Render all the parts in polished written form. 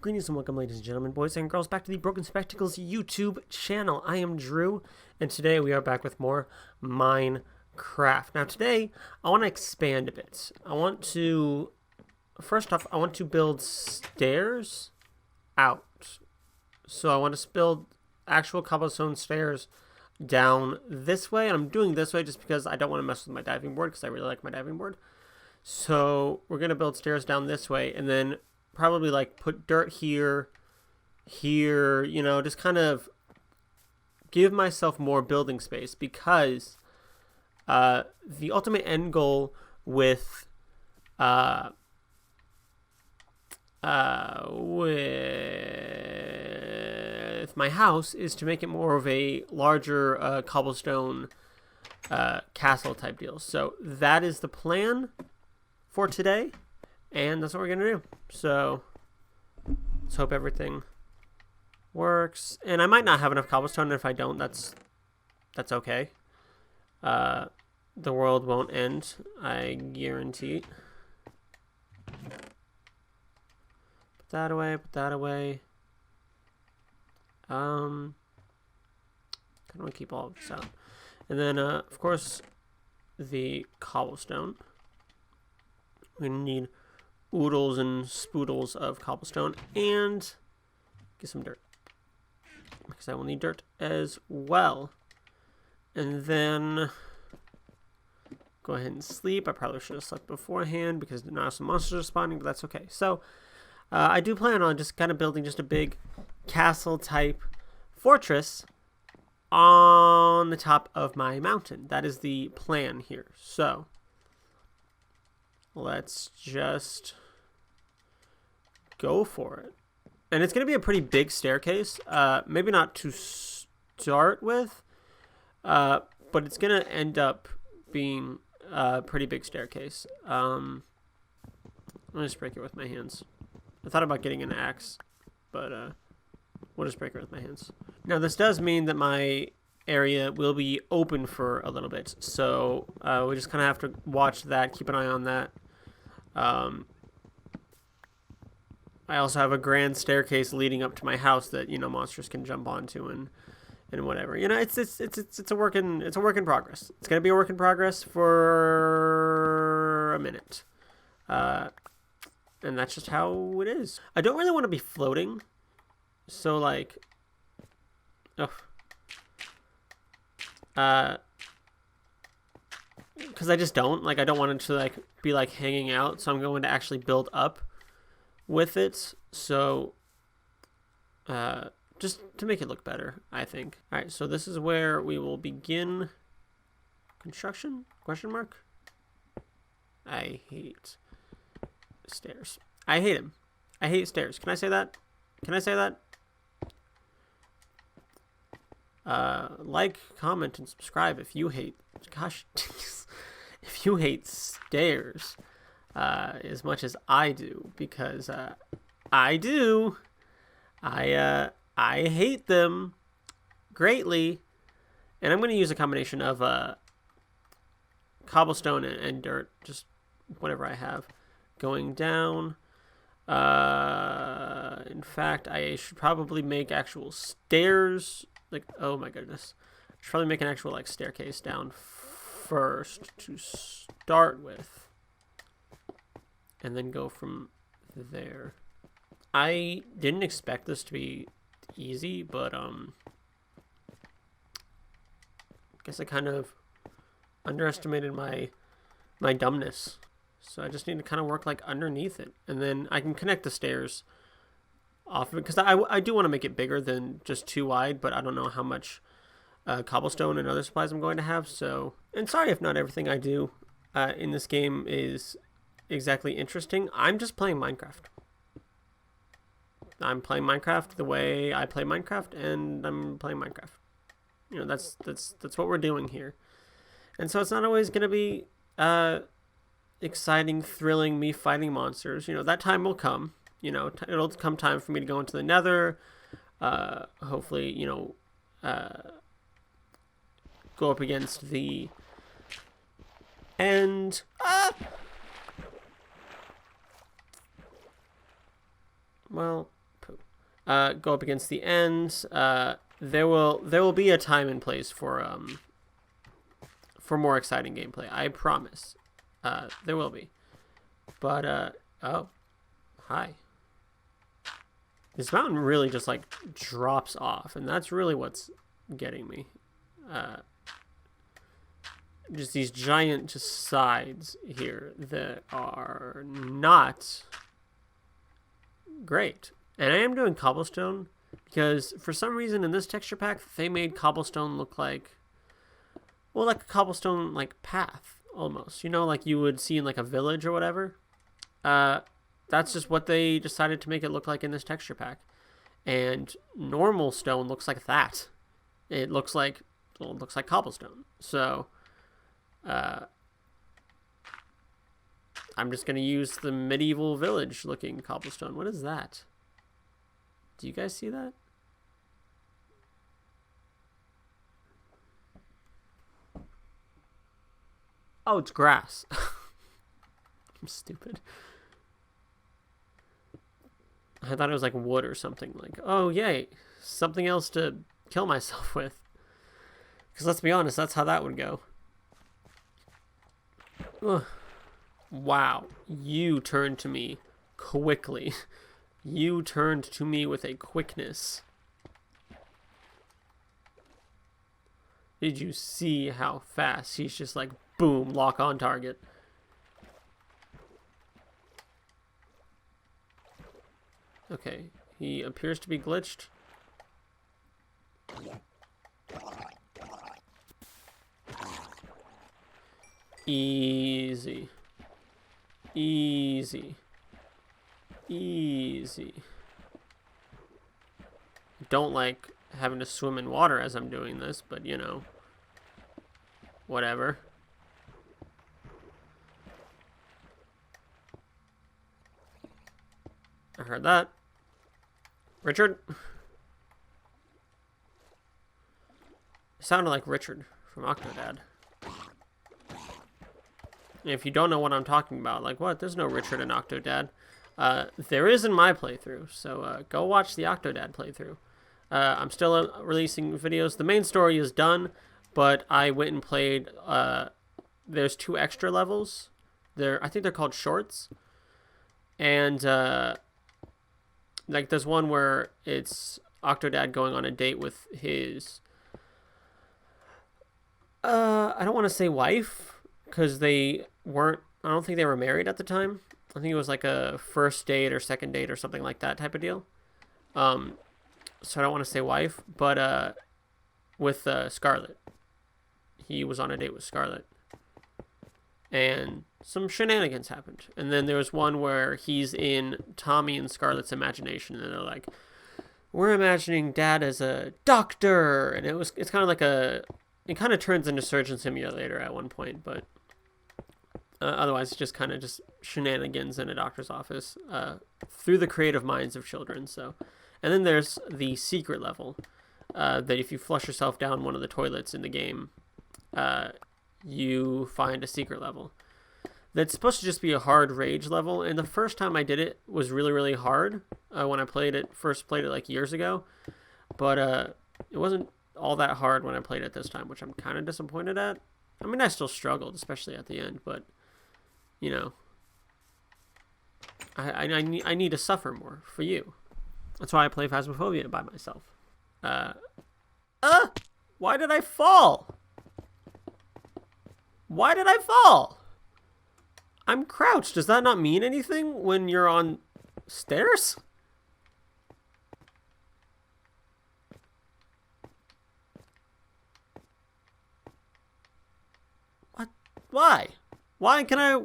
Greetings and welcome, ladies and gentlemen, boys and girls, back to the Broken Spectacles YouTube channel. I am Drew, and today we are back with more Minecraft. Now today, I want to expand a bit. First off, I want to build stairs out. So I want to build actual cobblestone stairs down this way, and I'm doing this way just because I don't want to mess with my diving board, because I really like my diving board. So we're going to build stairs down this way, and then probably like put dirt here, you know, just kind of give myself more building space, because the ultimate end goal with my house is to make it more of a larger cobblestone castle type deal. So that is the plan for today, and that's what we're gonna do. So let's hope everything works. And I might not have enough cobblestone, and if I don't, that's okay. The world won't end, I guarantee. Put that away, put that away. Kind of want to keep all of this out. And then of course the cobblestone. We need oodles and spoodles of cobblestone, and get some dirt, because I will need dirt as well. And then go ahead and sleep. I probably should have slept beforehand, because now some monsters are spawning, but that's okay. So I do plan on just kind of building just a big castle type fortress on the top of my mountain. That is the plan here. So let's just go for it. And it's going to be a pretty big staircase. Maybe not to start with, but it's going to end up being a pretty big staircase. I'll just break it with my hands. I thought about getting an axe, but we'll just break it with my hands. Now, this does mean that my area will be open for a little bit, so we just kind of have to watch that, keep an eye on that. I also have a grand staircase leading up to my house that, you know, monsters can jump onto and whatever. You know, it's a work in progress. It's gonna be a work in progress for a minute, and that's just how it is. I don't really want to be floating, so like, because I just don't like. I don't want it to like be like hanging out, so I'm going to actually build up with it, so just to make it look better, I think. All right, so this is where we will begin construction, question mark. I hate stairs. I hate them. I hate stairs. Can I say that? Can I say that? Like, comment, and subscribe if you hate, gosh, if you hate stairs as much as I do, because I do. I hate them greatly, and I'm going to use a combination of cobblestone and dirt, just whatever I have, going down. In fact, I should probably make actual stairs. Like, oh my goodness, I should probably make an actual like staircase down first to start with, and then go from there. I didn't expect this to be easy, but I guess I kind of underestimated my dumbness. So I just need to kind of work like underneath it, and then I can connect the stairs off of it, because I do want to make it bigger than just too wide, but I don't know how much cobblestone and other supplies I'm going to have. So, and sorry if not everything I do in this game is exactly interesting. I'm just playing Minecraft. I'm playing Minecraft the way I play Minecraft, and I'm playing Minecraft. You know, that's what we're doing here. And so it's not always going to be exciting, thrilling, me fighting monsters. You know, that time will come. You know, it'll come time for me to go into the Nether. Hopefully, you know, go up against the end. Well, go up against the end. There will be a time and place for more exciting gameplay. I promise. There will be. But oh, hi. This mountain really just like drops off, and that's really what's getting me. Just these giant just sides here that are not great. And I am doing cobblestone because for some reason in this texture pack they made cobblestone look like, well, like a cobblestone like path almost, you know, like you would see in like a village or whatever. That's just what they decided to make it look like in this texture pack. And normal stone looks like that. It looks like, well, it looks like cobblestone. So I'm just going to use the medieval village looking cobblestone. What is that? Do you guys see that? Oh, it's grass. I'm stupid. I thought it was like wood or something. Like, oh, yay. Something else to kill myself with. Because let's be honest, that's how that would go. Ugh. Wow. You turned to me quickly. You turned to me with a quickness. Did you see how fast he's just like, boom, lock on target? Okay, he appears to be glitched. Easy. Easy. Easy. Don't like having to swim in water as I'm doing this, but you know, whatever. I heard that. Richard? It sounded like Richard from Octodad. And if you don't know what I'm talking about, like what? There's no Richard in Octodad. There is in my playthrough, so go watch the Octodad playthrough. I'm still releasing videos. The main story is done, but I went and played. There's 2 extra levels. I think they're called shorts, and like there's one where it's Octodad going on a date with his. I don't want to say wife, because they weren't. I don't think they were married at the time. I think it was like a first date or second date or something like that type of deal. So I don't want to say wife, but with Scarlet. He was on a date with Scarlet. And some shenanigans happened. And then there was one where he's in Tommy and Scarlet's imagination, and they're like, we're imagining Dad as a doctor, and it's kind of like it kind of turns into Surgeon Simulator at one point, but otherwise it's just kind of just shenanigans in a doctor's office through the creative minds of children. So, and then there's the secret level that if you flush yourself down one of the toilets in the game, you find a secret level. That's supposed to just be a hard rage level, and the first time I did it was really, really hard when I first played it like years ago, but it wasn't all that hard when I played it this time, which I'm kind of disappointed at. I mean, I still struggled, especially at the end, but, you know, I need to suffer more for you. That's why I play Phasmophobia by myself. Why did I fall? Why did I fall? I'm crouched. Does that not mean anything when you're on stairs? What? Why? Why can I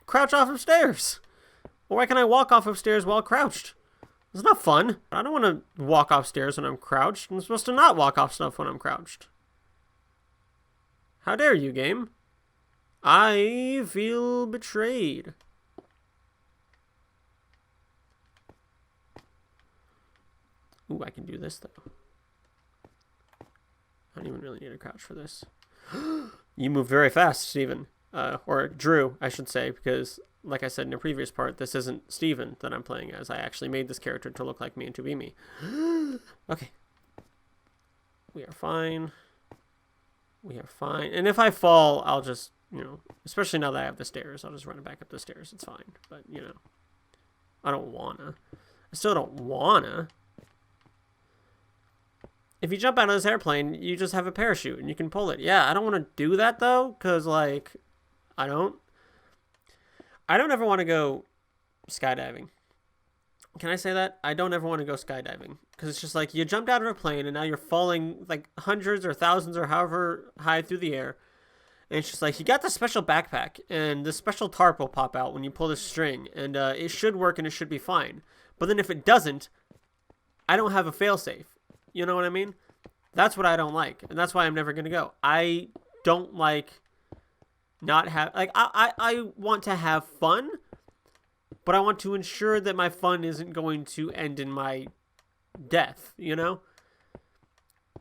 crouch off of stairs? Or why can I walk off of stairs while crouched? It's not fun. I don't want to walk off stairs when I'm crouched. I'm supposed to not walk off stuff when I'm crouched. How dare you, game? I feel betrayed. Ooh, I can do this, though. I don't even really need to crouch for this. You move very fast, Steven. Or Drew, I should say, because like I said in a previous part, this isn't Steven that I'm playing as. I actually made this character to look like me and to be me. Okay. We are fine. We are fine. And if I fall, I'll just, you know, especially now that I have the stairs, I'll just run it back up the stairs. It's fine. But, you know, I don't wanna. I still don't wanna. If you jump out of this airplane, you just have a parachute and you can pull it. Yeah, I don't want to do that though, because like, I don't ever want to go skydiving. Can I say that? I don't ever want to go skydiving, because it's just like you jumped out of a plane and now you're falling like hundreds or thousands or however high through the air. And it's just like, you got the special backpack and the special tarp will pop out when you pull the string, and it should work and it should be fine. But then if it doesn't, I don't have a failsafe. You know what I mean? That's what I don't like. And that's why I'm never going to go. I don't like not have... Like, I want to have fun, but I want to ensure that my fun isn't going to end in my death, you know?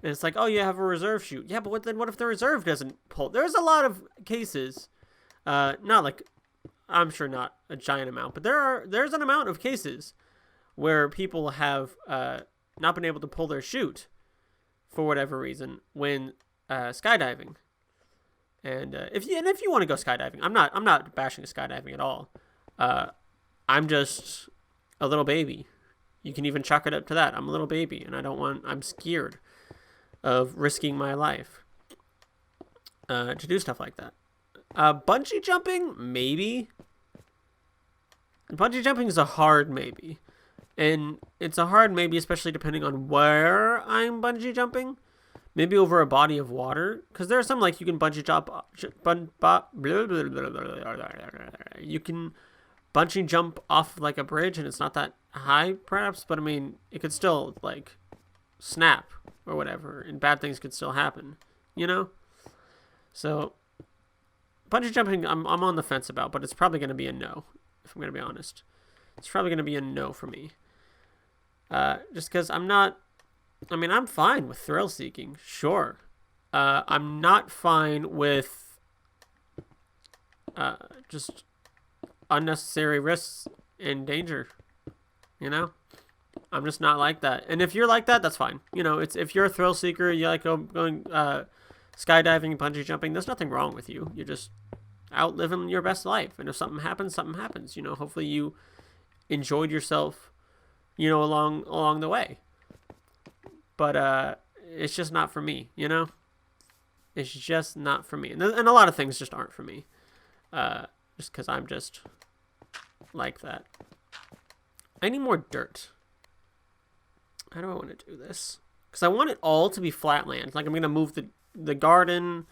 And it's like, oh, you have a reserve chute. Yeah, but what if the reserve doesn't pull? There's a lot of cases. Not like... I'm sure not a giant amount, but there's an amount of cases where people have... not been able to pull their chute for whatever reason when skydiving. And if you want to go skydiving, I'm not bashing skydiving at all. I'm just a little baby. You can even chalk it up to that. I'm a little baby, and I'm scared of risking my life to do stuff like that. Bungee jumping, maybe. Bungee jumping is a hard maybe. And it's a hard maybe, especially depending on where I'm bungee jumping. Maybe over a body of water. Because there are some, like, you can bungee jump... You can bungee jump off, like, a bridge, and it's not that high, perhaps. But, I mean, it could still, like, snap or whatever. And bad things could still happen, you know? So, bungee jumping, I'm on the fence about. But it's probably going to be a no, if I'm going to be honest. It's probably going to be a no for me. Just because I'm fine with thrill seeking, sure. I'm not fine with just unnecessary risks and danger, you know? I'm just not like that. And if you're like that, that's fine. You know, if you're a thrill seeker, you like going skydiving, bungee jumping, there's nothing wrong with you. You're just out living your best life. And if something happens, something happens. You know, hopefully you enjoyed yourself, you know, along the way. But it's just not for me, you know? It's just not for me. And a lot of things just aren't for me. Just because I'm just like that. I need more dirt. How do I want to do this? Because I want it all to be flat land. Like, I'm going to move the garden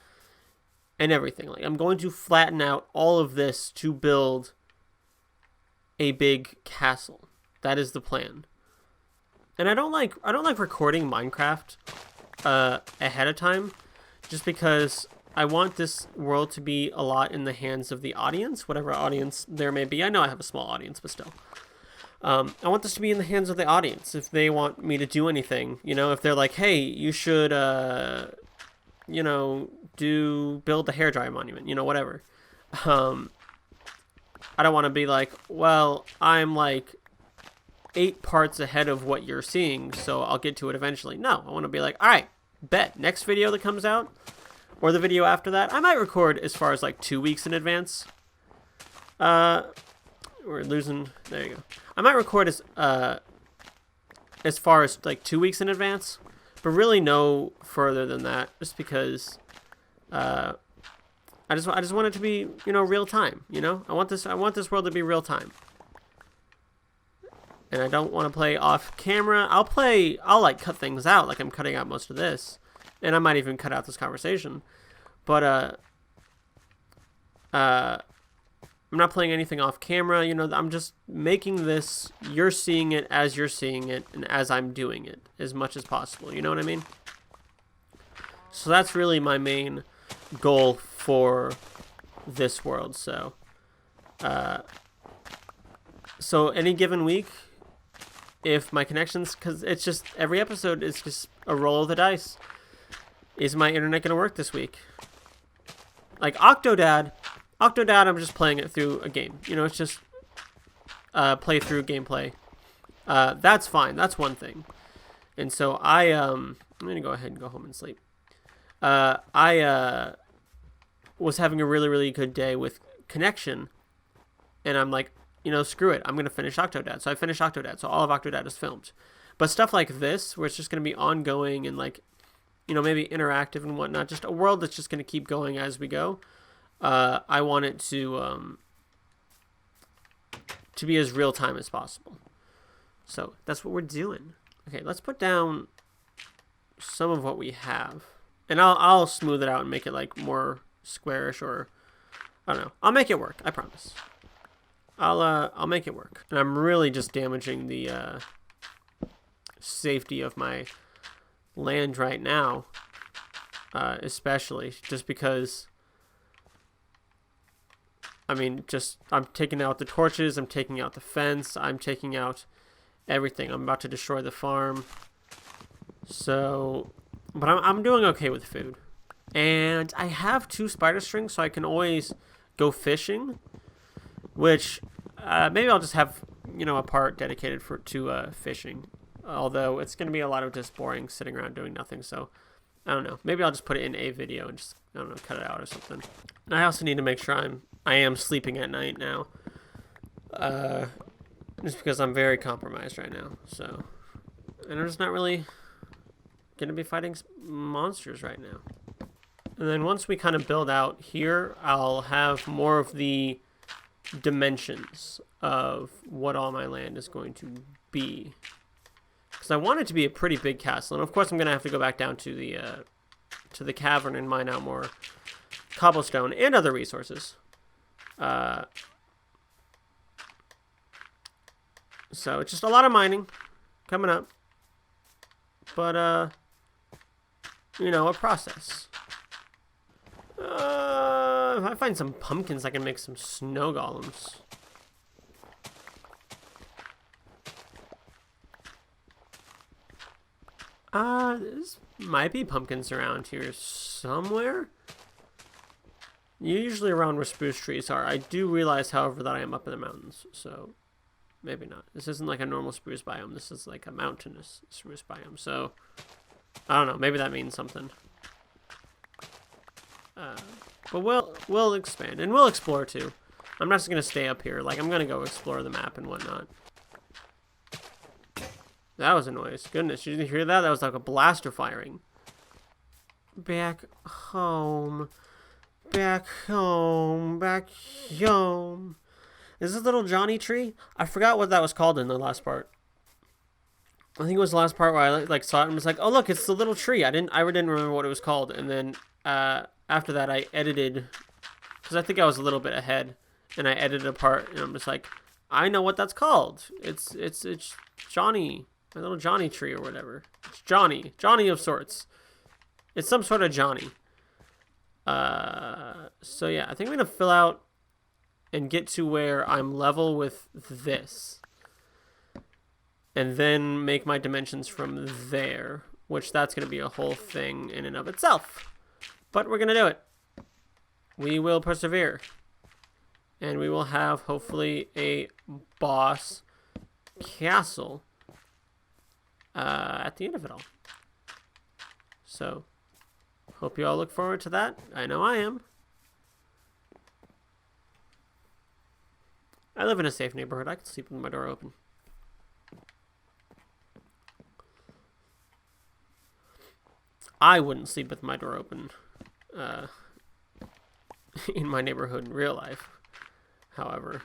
and everything. Like, I'm going to flatten out all of this to build a big castle. That is the plan. And I don't like recording Minecraft ahead of time, just because I want this world to be a lot in the hands of the audience, whatever audience there may be. I know I have a small audience, but still. I want this to be in the hands of the audience. If they want me to do anything, you know, if they're like, hey, you should, you know, build the hairdryer monument, you know, whatever. I don't want to be like, well, I'm like 8 parts ahead of what you're seeing, so I'll get to it eventually. No, I want to be like, all right, bet, next video that comes out, or the video after that, I might record as far as like 2 weeks in advance. We're losing, there you go. I might record as far as like 2 weeks in advance, but really no further than that, just because I just want it to be, you know, real time, you know? I want this world to be real time. And I don't want to play off camera. I'll like cut things out, like I'm cutting out most of this. And I might even cut out this conversation. But I'm not playing anything off camera, you know, I'm just making this, you're seeing it as you're seeing it and as I'm doing it as much as possible, you know what I mean? So that's really my main goal for this world. So any given week, if my connections, because it's just every episode is just a roll of the dice. Is my internet gonna work this week? Like Octodad, Octodad, I'm just playing it through a game. You know, it's just playthrough gameplay. That's fine. That's one thing. And so I'm gonna go ahead and go home and sleep. I was having a really, really good day with connection, and I'm like, you know, screw it. I'm gonna finish Octodad. So I finished Octodad. So all of Octodad is filmed. But stuff like this, where it's just gonna be ongoing and like, you know, maybe interactive and whatnot, just a world that's just gonna keep going as we go. I want it to be as real time as possible. So that's what we're doing. Okay, let's put down some of what we have, and I'll smooth it out and make it like more squarish, or I don't know. I'll make it work. I promise. I'll make it work. And I'm really just damaging the safety of my land right now, especially just because. I mean, just I'm taking out the torches. I'm taking out the fence. I'm taking out everything. I'm about to destroy the farm. So, but I'm doing okay with food. And I have 2 spider strings, so I can always go fishing. Which, maybe I'll just have, you know, a part dedicated to fishing. Although, it's going to be a lot of just boring sitting around doing nothing. So, I don't know. Maybe I'll just put it in a video and just, I don't know, cut it out or something. And I also need to make sure I am sleeping at night now. Just because I'm very compromised right now. So, and I'm just not really going to be fighting monsters right now. And then once we kind of build out here, I'll have more of the dimensions of what all my land is going to be. Because I want it to be a pretty big castle. And of course I'm going to have to go back down to the cavern and mine out more cobblestone and other resources. So it's just a lot of mining coming up. But, you know, a process. If I find some pumpkins, I can make some snow golems. This might be pumpkins around here somewhere. Usually around where spruce trees are. I do realize, however, that I am up in the mountains, so maybe not. This isn't like a normal spruce biome. This is like a mountainous spruce biome, so I don't know. Maybe that means something. But we'll expand, and we'll explore too. I'm not just gonna stay up here. Like, I'm gonna go explore the map and whatnot. That was a noise. Goodness, you didn't hear that? That was like a blaster firing. Back home. Back home. Back home. Is this little Johnny tree? I forgot what that was called in the last part. I think it was the last part where I like saw it and was like, oh look, it's the little tree. I didn't remember what it was called. And then after that I edited, because I think I was a little bit ahead, and I edited a part and I'm just like, I know what that's called. It's Johnny, my little Johnny tree or whatever. It's Johnny of sorts. It's some sort of Johnny. So yeah, I think I'm gonna fill out and get to where I'm level with this, and then make my dimensions from there, which that's gonna be a whole thing in and of itself. But we're gonna do it. We will persevere, and we will have hopefully a boss castle at the end of it all. So, hope you all look forward to that. I know I am. I live in a safe neighborhood. I can sleep with my door open. I wouldn't sleep with my door open in my neighborhood in real life. However,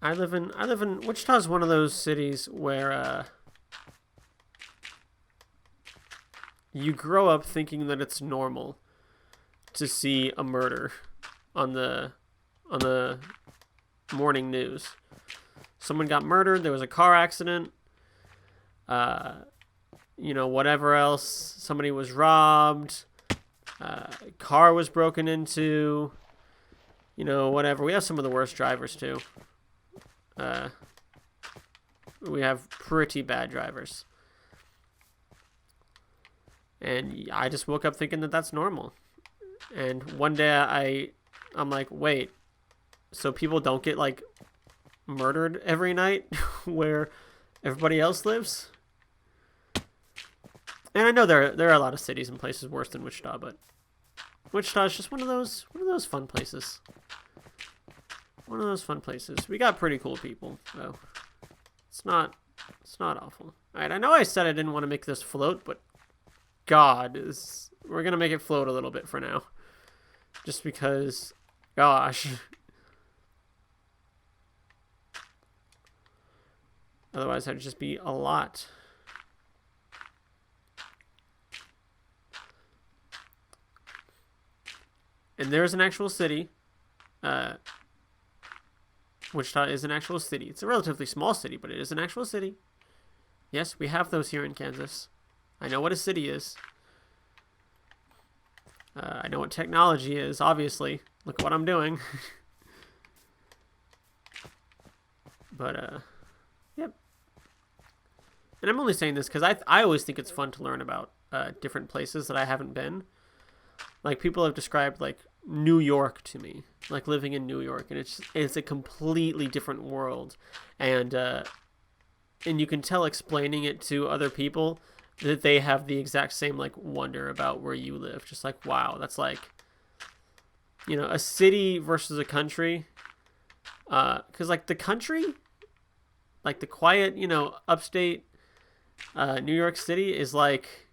I live in Wichita's one of those cities where you grow up thinking that it's normal to see a murder on the morning news. Someone got murdered, there was a car accident, you know, whatever else, somebody was robbed, car was broken into, you know, whatever. We have some of the worst drivers too. We have pretty bad drivers. And I just woke up thinking that that's normal. And one day I'm like, wait, so people don't get like murdered every night where everybody else lives. And I know there are a lot of cities and places worse than Wichita, but Wichita is just one of those fun places. One of those fun places. We got pretty cool people, though. It's not awful. Alright, I know I said I didn't want to make this float, but God, we're gonna make it float a little bit for now. Just because, gosh. Otherwise, that'd just be a lot. And there's an actual city. Wichita is an actual city. It's a relatively small city, but it is an actual city. Yes, we have those here in Kansas. I know what a city is. I know what technology is, obviously. Look what I'm doing. But, yep. And I'm only saying this because I always think it's fun to learn about different places that I haven't been. Like, people have described, like, New York to me. Like, living in New York. And it's a completely different world. And you can tell explaining it to other people that they have the exact same, like, wonder about where you live. Just like, wow, that's like, you know, a city versus a country. Because, like, the country, like, the quiet, you know, upstate New York City is like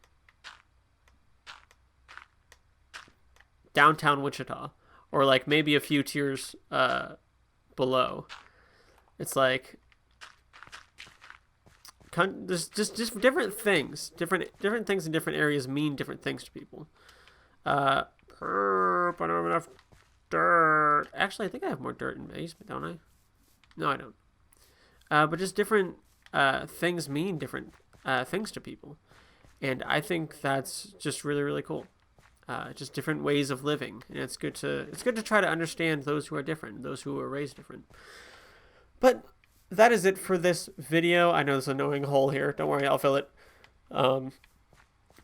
downtown Wichita, or like maybe a few tiers below. It's like there's just different things, different things in different areas mean different things to people. I don't have enough dirt. Actually, I think I have more dirt in the basement, don't I? No, I don't. But just different things mean different things to people, and I think that's just really, really cool. Just different ways of living, and it's good to try to understand those who are different, those who were raised different. But that is it for this video. I know there's an annoying hole here. Don't worry, I'll fill it. I'll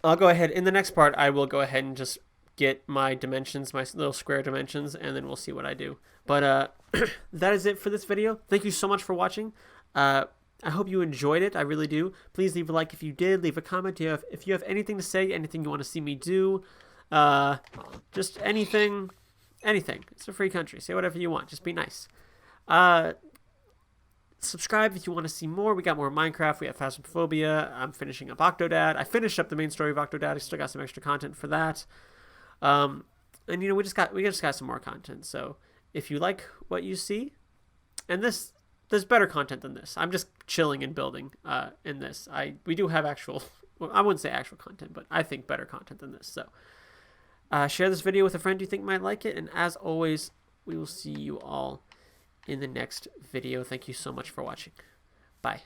go ahead in the next part. I will go ahead and just get my dimensions, my little square dimensions, and then we'll see what I do. But that is it for this video. Thank you so much for watching. I hope you enjoyed it. I really do. Please leave a like if you did. Leave a comment if you have anything to say, anything you want to see me do. Just anything. It's a free country. Say whatever you want. Just be nice. Subscribe if you want to see more. We got more Minecraft. We have Phasmophobia. I'm finishing up Octodad. I finished up the main story of Octodad. I still got some extra content for that. And you know, we just got some more content. So if you like what you see, and there's better content than this. I'm just chilling and building in this. We do have actual, well, I wouldn't say actual content, but I think better content than this. So share this video with a friend you think might like it. And as always, we will see you all in the next video. Thank you so much for watching. Bye.